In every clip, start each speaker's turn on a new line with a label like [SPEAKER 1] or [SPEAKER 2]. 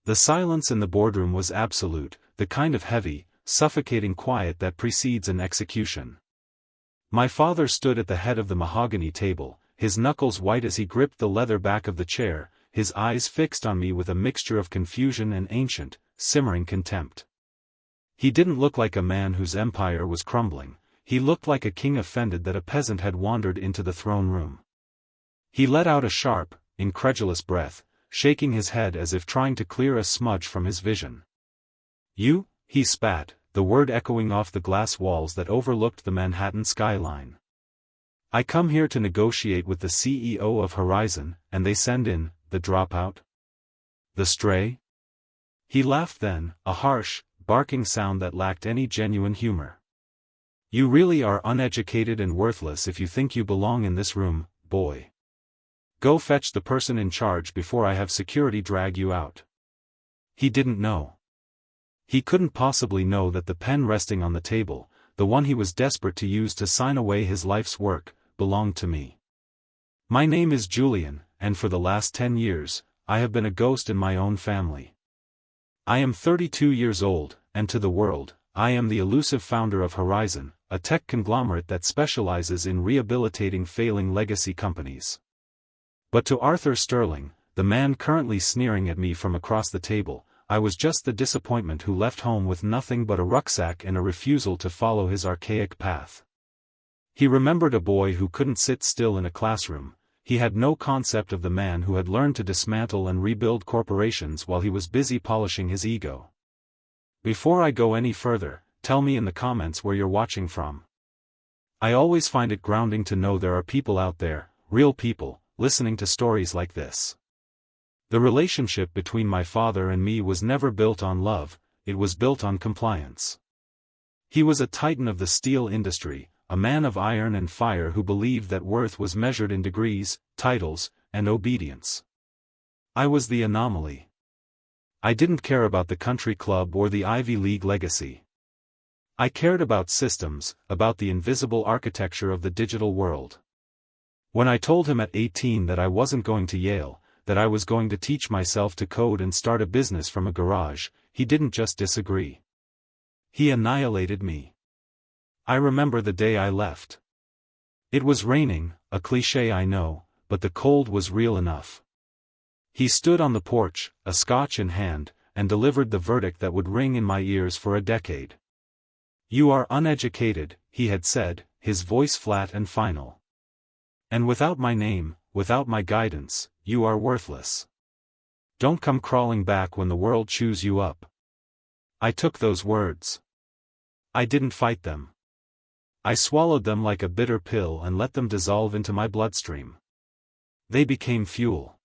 [SPEAKER 1] The silence in the boardroom was absolute, the kind of heavy, suffocating quiet that precedes an execution. My father stood at the head of the mahogany table, his knuckles white as he gripped the leather back of the chair, his eyes fixed on me with a mixture of confusion and ancient, simmering contempt. He didn't look like a man whose empire was crumbling, he looked like a king offended that a peasant had wandered into the throne room. He let out a sharp, incredulous breath, shaking his head as if trying to clear a smudge from his vision. "You?" he spat, the word echoing off the glass walls that overlooked the Manhattan skyline. "I come here to negotiate with the CEO of Horizon, and they send in, the dropout? The stray?" He laughed then, a harsh, barking sound that lacked any genuine humor. "You really are uneducated and worthless if you think you belong in this room, boy. Go fetch the person in charge before I have security drag you out." He didn't know. He couldn't possibly know that the pen resting on the table, the one he was desperate to use to sign away his life's work, belonged to me. My name is Julian, and for the last 10 years, I have been a ghost in my own family. I am 32 years old, and to the world, I am the elusive founder of Horizon, a tech conglomerate that specializes in rehabilitating failing legacy companies. But to Arthur Sterling, the man currently sneering at me from across the table, I was just the disappointment who left home with nothing but a rucksack and a refusal to follow his archaic path. He remembered a boy who couldn't sit still in a classroom. He had no concept of the man who had learned to dismantle and rebuild corporations while he was busy polishing his ego. Before I go any further, tell me in the comments where you're watching from. I always find it grounding to know there are people out there, real people, listening to stories like this. The relationship between my father and me was never built on love, it was built on compliance. He was a titan of the steel industry, a man of iron and fire who believed that worth was measured in degrees, titles, and obedience. I was the anomaly. I didn't care about the country club or the Ivy League legacy. I cared about systems, about the invisible architecture of the digital world. When I told him at 18 that I wasn't going to Yale, that I was going to teach myself to code and start a business from a garage, he didn't just disagree. He annihilated me. I remember the day I left. It was raining, a cliché I know, but the cold was real enough. He stood on the porch, a scotch in hand, and delivered the verdict that would ring in my ears for a decade. "You are uneducated," he had said, his voice flat and final. "And without my name, without my guidance, you are worthless. Don't come crawling back when the world chews you up." I took those words. I didn't fight them. I swallowed them like a bitter pill and let them dissolve into my bloodstream. They became fuel.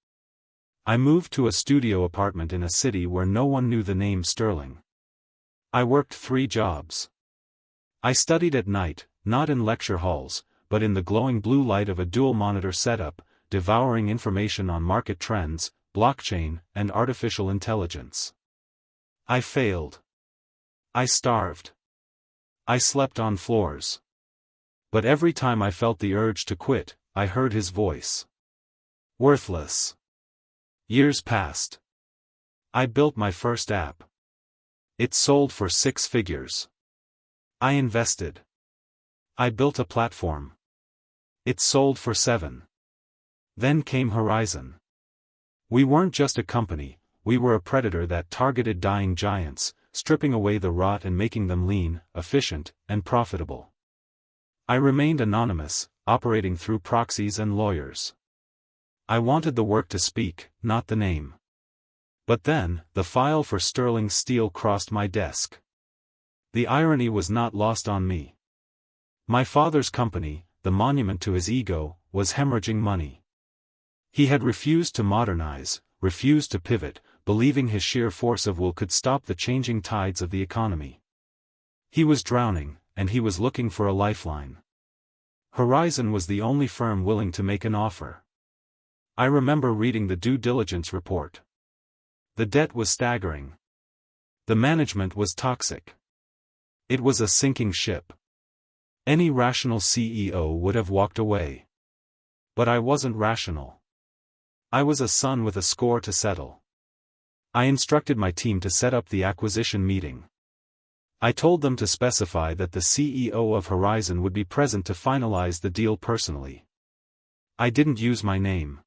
[SPEAKER 1] I moved to a studio apartment in a city where no one knew the name Sterling. I worked 3 jobs. I studied at night, not in lecture halls, but in the glowing blue light of a dual-monitor setup, devouring information on market trends, blockchain, and artificial intelligence. I failed. I starved. I slept on floors. But every time I felt the urge to quit, I heard his voice. Worthless. Years passed. I built my first app. It sold for 6 figures. I invested. I built a platform. It sold for 7. Then came Horizon. We weren't just a company, we were a predator that targeted dying giants, stripping away the rot and making them lean, efficient, and profitable. I remained anonymous, operating through proxies and lawyers. I wanted the work to speak, not the name. But then, the file for Sterling Steel crossed my desk. The irony was not lost on me. My father's company, the monument to his ego, was hemorrhaging money. He had refused to modernize, refused to pivot, believing his sheer force of will could stop the changing tides of the economy. He was drowning, and he was looking for a lifeline. Horizon was the only firm willing to make an offer. I remember reading the due diligence report. The debt was staggering. The management was toxic. It was a sinking ship. Any rational CEO would have walked away. But I wasn't rational. I was a son with a score to settle. I instructed my team to set up the acquisition meeting. I told them to specify that the CEO of Horizon would be present to finalize the deal personally. I didn't use my name.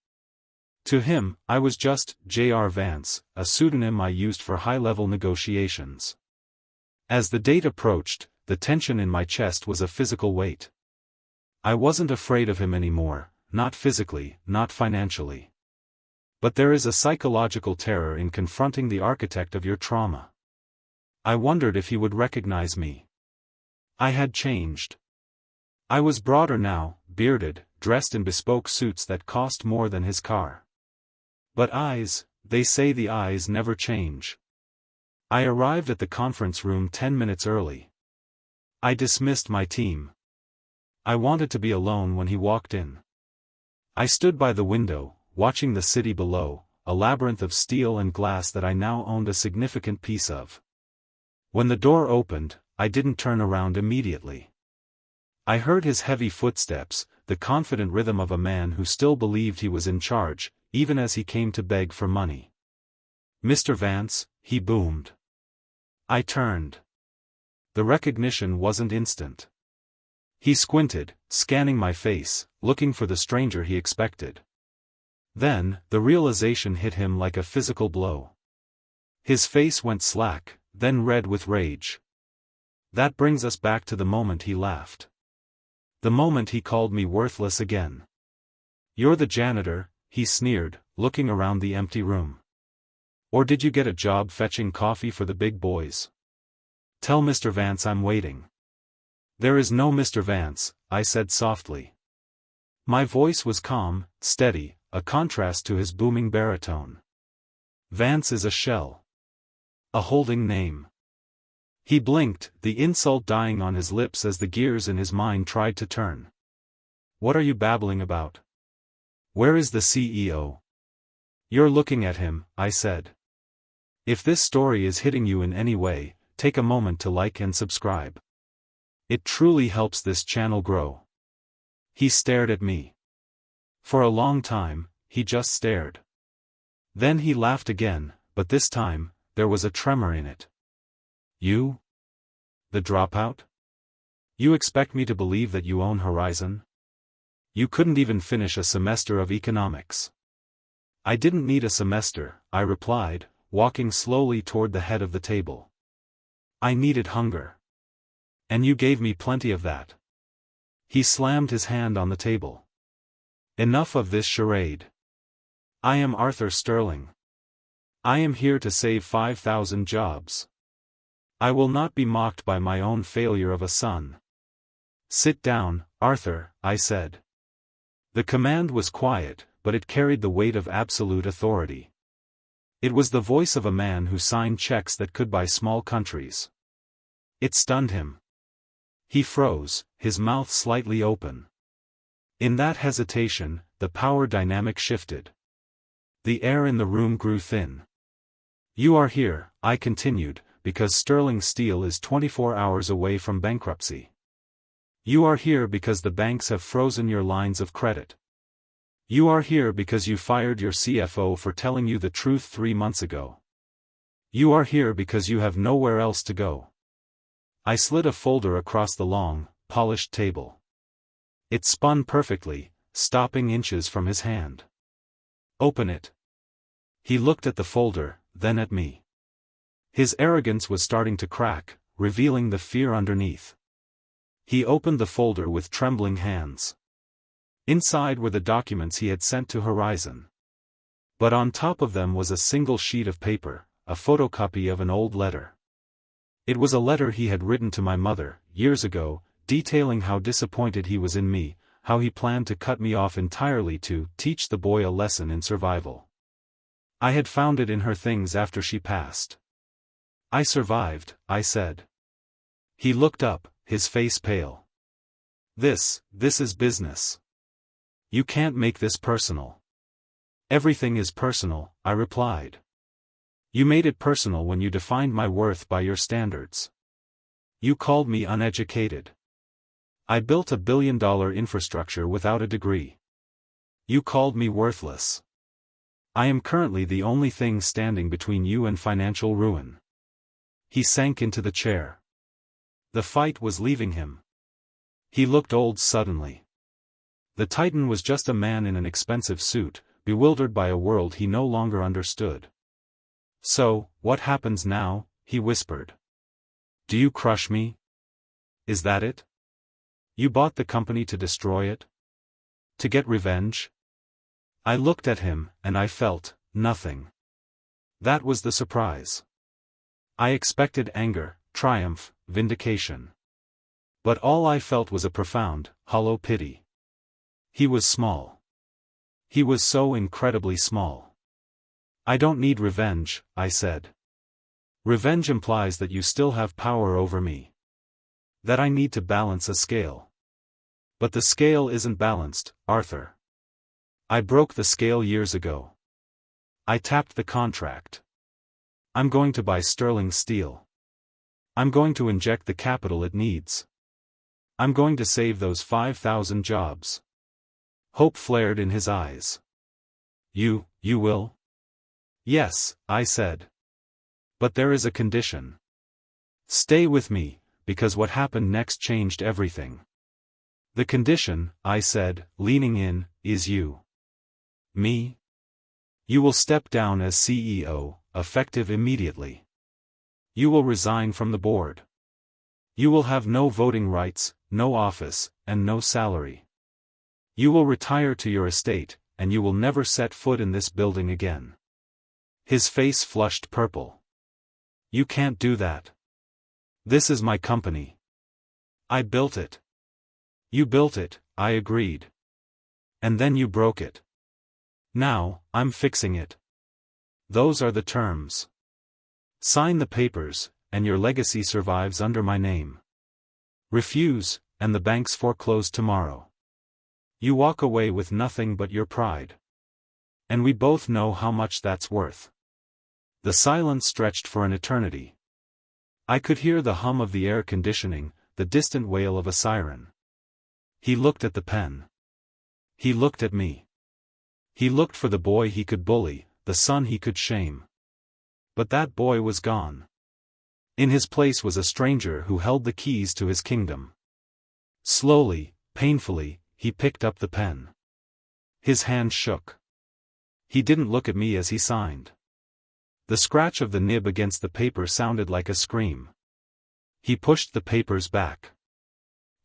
[SPEAKER 1] To him, I was just J.R. Vance, a pseudonym I used for high-level negotiations. As the date approached, the tension in my chest was a physical weight. I wasn't afraid of him anymore, not physically, not financially. But there is a psychological terror in confronting the architect of your trauma. I wondered if he would recognize me. I had changed. I was broader now, bearded, dressed in bespoke suits that cost more than his car. But eyes, they say the eyes never change. I arrived at the conference room 10 minutes early. I dismissed my team. I wanted to be alone when he walked in. I stood by the window, watching the city below, a labyrinth of steel and glass that I now owned a significant piece of. When the door opened, I didn't turn around immediately. I heard his heavy footsteps, the confident rhythm of a man who still believed he was in charge, even as he came to beg for money. "Mr. Vance," he boomed. I turned. The recognition wasn't instant. He squinted, scanning my face, looking for the stranger he expected. Then, the realization hit him like a physical blow. His face went slack, then red with rage. That brings us back to the moment he laughed. The moment he called me worthless again. "You're the janitor," he sneered, looking around the empty room. "Or did you get a job fetching coffee for the big boys? Tell Mr. Vance I'm waiting." "There is no Mr. Vance," I said softly. My voice was calm, steady, a contrast to his booming baritone. "Vance is a shell. A holding name." He blinked, the insult dying on his lips as the gears in his mind tried to turn. "What are you babbling about? Where is the CEO?" "You're looking at him," I said. If this story is hitting you in any way, take a moment to like and subscribe. It truly helps this channel grow. He stared at me. For a long time, he just stared. Then he laughed again, but this time, there was a tremor in it. "You? The dropout? You expect me to believe that you own Horizon? You couldn't even finish a semester of economics." "I didn't need a semester," I replied, walking slowly toward the head of the table. "I needed hunger. And you gave me plenty of that." He slammed his hand on the table. "Enough of this charade. I am Arthur Sterling. I am here to save 5,000 jobs. I will not be mocked by my own failure of a son." "Sit down, Arthur," I said. The command was quiet, but it carried the weight of absolute authority. It was the voice of a man who signed checks that could buy small countries. It stunned him. He froze, his mouth slightly open. In that hesitation, the power dynamic shifted. The air in the room grew thin. "You are here," I continued, "because Sterling Steel is 24 hours away from bankruptcy. You are here because the banks have frozen your lines of credit. You are here because you fired your CFO for telling you the truth 3 months ago. You are here because you have nowhere else to go." I slid a folder across the long, polished table. It spun perfectly, stopping inches from his hand. "Open it." He looked at the folder, then at me. His arrogance was starting to crack, revealing the fear underneath. He opened the folder with trembling hands. Inside were the documents he had sent to Horizon. But on top of them was a single sheet of paper, a photocopy of an old letter. It was a letter he had written to my mother, years ago, detailing how disappointed he was in me, how he planned to cut me off entirely to teach the boy a lesson in survival. I had found it in her things after she passed. "I survived," I said. He looked up, his face pale. This is business. You can't make this personal." "Everything is personal," I replied. "You made it personal when you defined my worth by your standards. You called me uneducated. I built $1 billion infrastructure without a degree. You called me worthless. I am currently the only thing standing between you and financial ruin. He sank into the chair. The fight was leaving him. He looked old suddenly. The Titan was just a man in an expensive suit, bewildered by a world he no longer understood. So, what happens now? He whispered. Do you crush me? Is that it? You bought the company to destroy it? To get revenge? I looked at him, and I felt nothing. That was the surprise. I expected anger, triumph, vindication. But all I felt was a profound, hollow pity. He was small. He was so incredibly small. I don't need revenge, I said. Revenge implies that you still have power over me. That I need to balance a scale. But the scale isn't balanced, Arthur. I broke the scale years ago. I tapped the contract. I'm going to buy sterling steel. I'm going to inject the capital it needs. I'm going to save those 5,000 jobs. Hope flared in his eyes. You will? Yes, I said. But there is a condition. Stay with me, because what happened next changed everything. The condition, I said, leaning in, is you. Me? You will step down as CEO, effective immediately. You will resign from the board. You will have no voting rights, no office, and no salary. You will retire to your estate, and you will never set foot in this building again. His face flushed purple. You can't do that. This is my company. I built it. You built it, I agreed. And then you broke it. Now, I'm fixing it. Those are the terms. Sign the papers, and your legacy survives under my name. Refuse, and the banks foreclose tomorrow. You walk away with nothing but your pride. And we both know how much that's worth. The silence stretched for an eternity. I could hear the hum of the air conditioning, the distant wail of a siren. He looked at the pen. He looked at me. He looked for the boy he could bully, the son he could shame. But that boy was gone. In his place was a stranger who held the keys to his kingdom. Slowly, painfully, he picked up the pen. His hand shook. He didn't look at me as he signed. The scratch of the nib against the paper sounded like a scream. He pushed the papers back.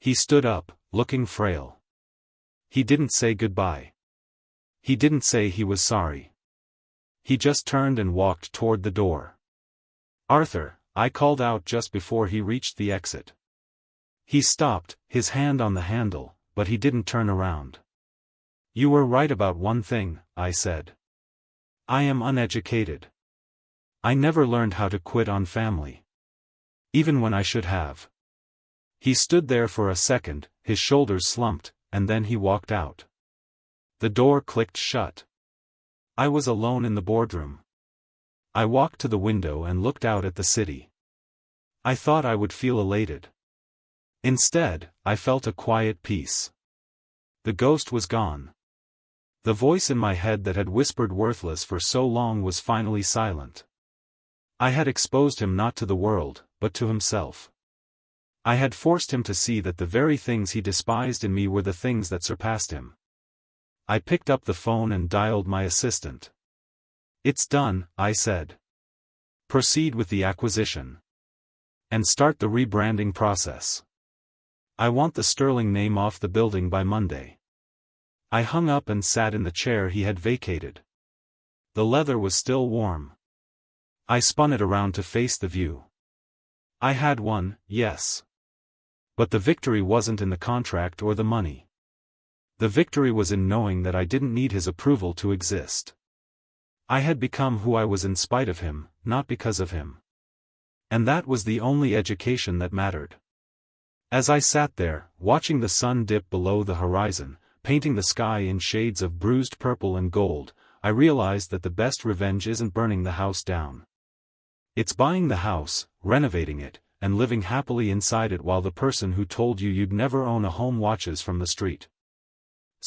[SPEAKER 1] He stood up, looking frail. He didn't say goodbye. He didn't say he was sorry. He just turned and walked toward the door. Arthur, I called out just before he reached the exit. He stopped, his hand on the handle, but he didn't turn around. You were right about one thing, I said. I am uneducated. I never learned how to quit on family. Even when I should have. He stood there for a second, his shoulders slumped, and then he walked out. The door clicked shut. I was alone in the boardroom. I walked to the window and looked out at the city. I thought I would feel elated. Instead, I felt a quiet peace. The ghost was gone. The voice in my head that had whispered worthless for so long was finally silent. I had exposed him not to the world, but to himself. I had forced him to see that the very things he despised in me were the things that surpassed him. I picked up the phone and dialed my assistant. It's done, I said. Proceed with the acquisition. And start the rebranding process. I want the Sterling name off the building by Monday. I hung up and sat in the chair he had vacated. The leather was still warm. I spun it around to face the view. I had won, yes. But the victory wasn't in the contract or the money. The victory was in knowing that I didn't need his approval to exist. I had become who I was in spite of him, not because of him. And that was the only education that mattered. As I sat there, watching the sun dip below the horizon, painting the sky in shades of bruised purple and gold, I realized that the best revenge isn't burning the house down. It's buying the house, renovating it, and living happily inside it while the person who told you you'd never own a home watches from the street.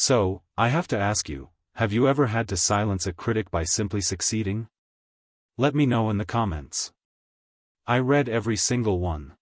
[SPEAKER 1] So, I have to ask you, Have you ever had to silence a critic by simply succeeding? Let me know in the comments. I read every single one.